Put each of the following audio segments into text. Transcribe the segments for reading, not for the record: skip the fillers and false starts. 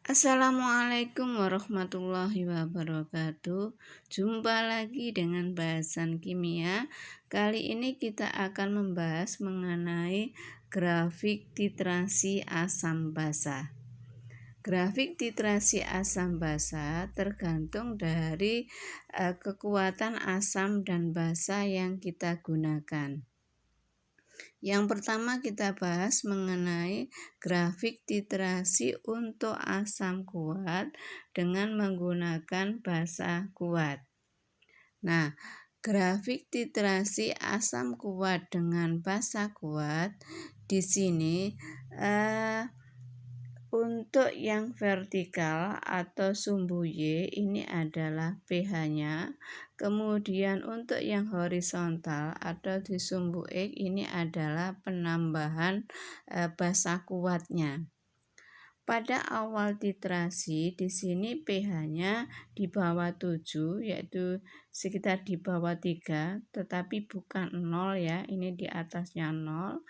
Assalamualaikum warahmatullahi wabarakatuh. Jumpa lagi dengan bahasan kimia. Kali ini kita akan membahas mengenai grafik titrasi asam basa. Grafik titrasi asam basa tergantung dari kekuatan asam dan basa yang kita gunakan. Yang pertama kita bahas mengenai grafik titrasi untuk asam kuat dengan menggunakan basa kuat. Nah, grafik titrasi asam kuat dengan basa kuat di sini untuk yang vertikal atau sumbu Y ini adalah pH-nya. Kemudian untuk yang horizontal atau di sumbu X ini adalah penambahan basa kuatnya. Pada awal titrasi di sini pH-nya di bawah 7 yaitu sekitar di bawah 3 tetapi bukan 0 ya, ini di atasnya 0.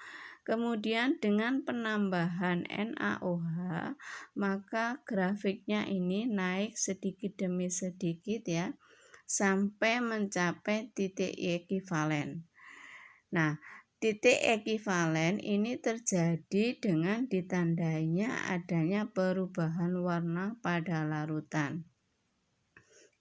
Kemudian dengan penambahan NaOH maka grafiknya ini naik sedikit demi sedikit ya sampai mencapai titik ekivalen. Nah, titik ekivalen ini terjadi dengan ditandainya adanya perubahan warna pada larutan.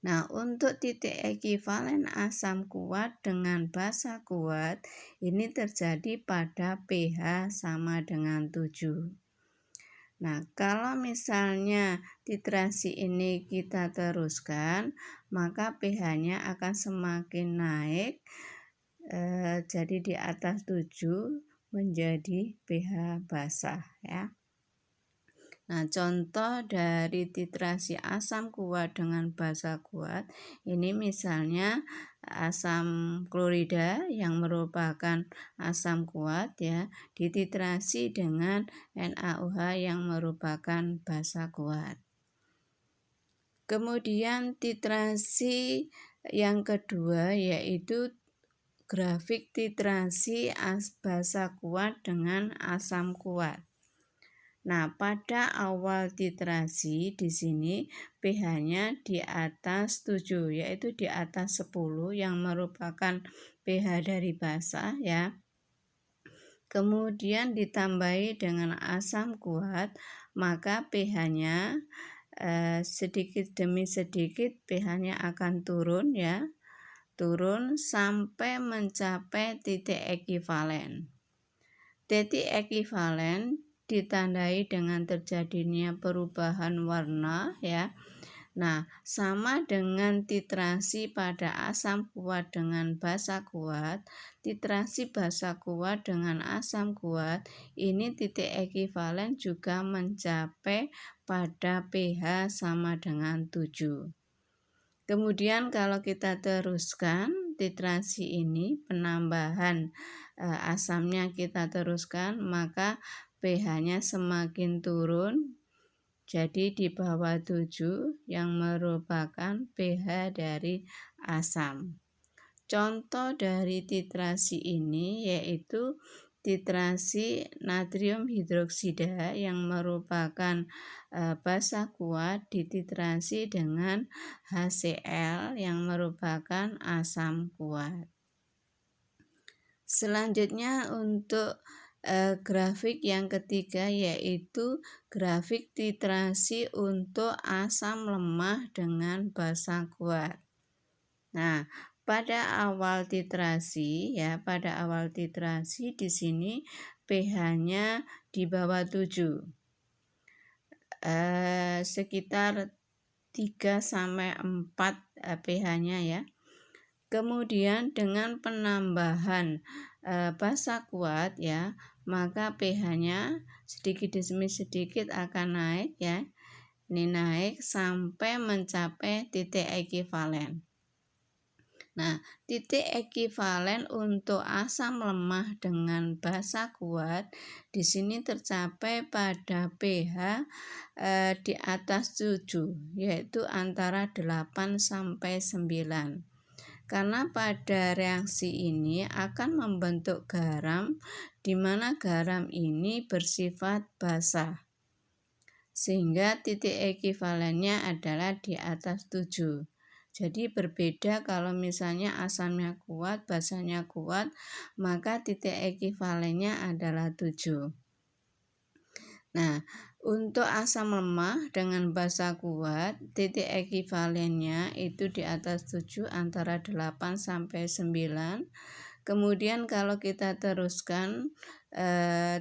Nah, untuk titik ekivalen asam kuat dengan basa kuat ini terjadi pada pH sama dengan 7. Nah, kalau misalnya titrasi ini kita teruskan, maka pH-nya akan semakin naik, jadi di atas 7 menjadi pH basah ya. Nah, contoh dari titrasi asam kuat dengan basa kuat, ini misalnya asam klorida yang merupakan asam kuat ya, dititrasi dengan NaOH yang merupakan basa kuat. Kemudian titrasi yang kedua yaitu grafik titrasi basa kuat dengan asam kuat. Nah, pada awal titrasi di sini pH-nya di atas 7 yaitu di atas 10 yang merupakan pH dari basa ya. Kemudian ditambahi dengan asam kuat, maka pH-nya sedikit demi sedikit pH-nya akan turun ya. Turun sampai mencapai titik ekivalen. Titik ekivalen ditandai dengan terjadinya perubahan warna ya. Nah, sama dengan titrasi pada asam kuat dengan basa kuat, titrasi basa kuat dengan asam kuat, ini titik ekivalen juga mencapai pada pH sama dengan 7. Kemudian kalau kita teruskan titrasi ini, penambahan asamnya kita teruskan, maka pH-nya semakin turun, jadi di bawah 7 yang merupakan pH dari asam. Contoh dari titrasi ini yaitu titrasi natrium hidroksida yang merupakan basa kuat dititrasi dengan HCl yang merupakan asam kuat. Selanjutnya untuk grafik yang ketiga yaitu grafik titrasi untuk asam lemah dengan basa kuat. Nah, pada awal titrasi di sini pH-nya di bawah 7. Sekitar 3 sampai 4 pH-nya ya. Kemudian dengan penambahan basa kuat ya, maka pH-nya sedikit demi sedikit akan naik ya. Ini naik sampai mencapai titik ekivalen. Nah, titik ekivalen untuk asam lemah dengan basa kuat di sini tercapai pada pH di atas 7 yaitu antara 8 sampai 9. Karena pada reaksi ini akan membentuk garam, di mana garam ini bersifat basah. sehingga titik ekivalennya adalah di atas 7. Jadi berbeda kalau misalnya asamnya kuat, basanya kuat, maka titik ekivalennya adalah 7. Nah, untuk asam lemah dengan basa kuat, titik ekivalennya itu di atas 7 antara 8 sampai 9. Kemudian kalau kita teruskan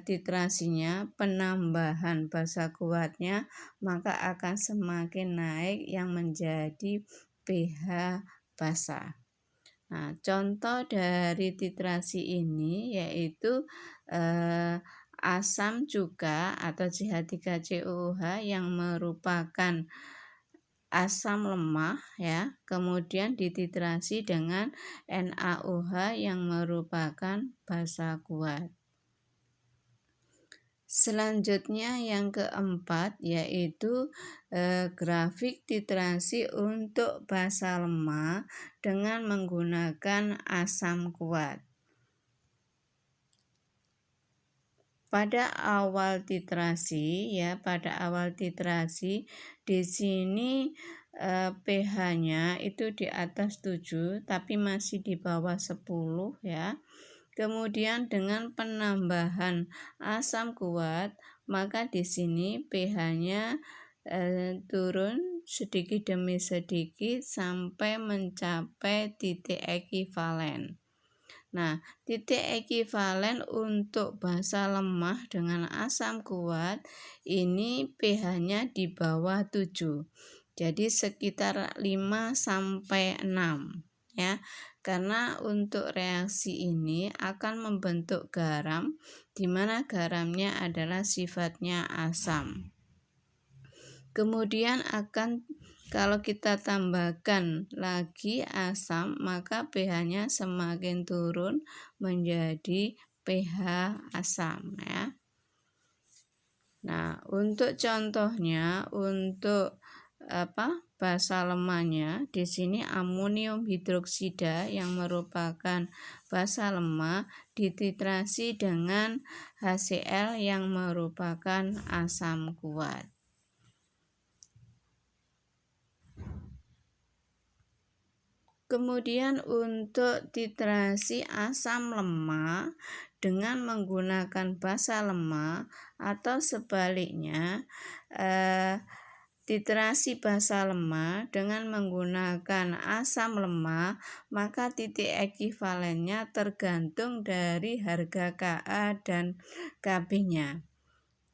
titrasinya, penambahan basa kuatnya, maka akan semakin naik yang menjadi pH basa. Nah, contoh dari titrasi ini yaitu asam cuka atau CH3COOH yang merupakan asam lemah ya, kemudian dititrasi dengan NaOH yang merupakan basa kuat. Selanjutnya yang keempat yaitu grafik titrasi untuk basa lemah dengan menggunakan asam kuat. Pada awal titrasi di sini pH-nya itu di atas 7 tapi masih di bawah 10 ya. Kemudian dengan penambahan asam kuat, maka di sini pH-nya turun sedikit demi sedikit sampai mencapai titik ekivalen. Nah, titik ekivalen untuk basa lemah dengan asam kuat ini pH-nya di bawah 7. Jadi sekitar 5 sampai 6 ya. Karena untuk reaksi ini akan membentuk garam di mana garamnya adalah sifatnya asam. Kemudian kalau kita tambahkan lagi asam, maka pH-nya semakin turun menjadi pH asam ya. Nah, untuk contohnya untuk basa lemahnya di sini amonium hidroksida yang merupakan basa lemah dititrasi dengan HCl yang merupakan asam kuat. Kemudian untuk titrasi asam lemah dengan menggunakan basa lemah atau sebaliknya titrasi basa lemah dengan menggunakan asam lemah, maka titik ekivalennya tergantung dari harga Ka dan Kb-nya.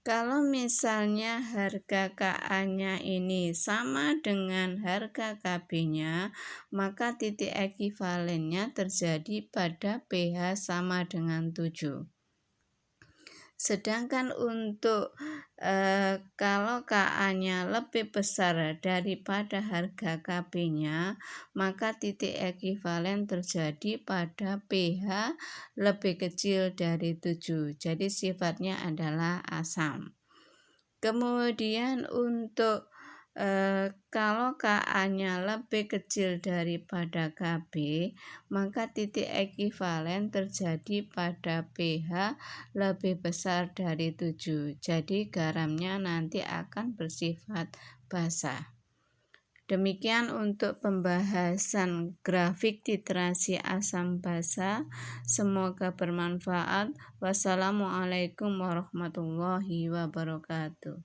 Kalau misalnya harga Ka-nya ini sama dengan harga Kb-nya, maka titik ekivalennya terjadi pada pH sama dengan 7. Sedangkan untuk kalau Ka-nya lebih besar daripada harga Kb-nya, maka titik ekivalen terjadi pada pH lebih kecil dari 7. Jadi sifatnya adalah asam. Kemudian untuk kalau Ka-nya lebih kecil daripada Kb, maka titik ekivalen terjadi pada pH lebih besar dari 7. Jadi garamnya nanti akan bersifat basa. Demikian untuk pembahasan grafik titrasi asam basa. Semoga bermanfaat. Wassalamualaikum warahmatullahi wabarakatuh.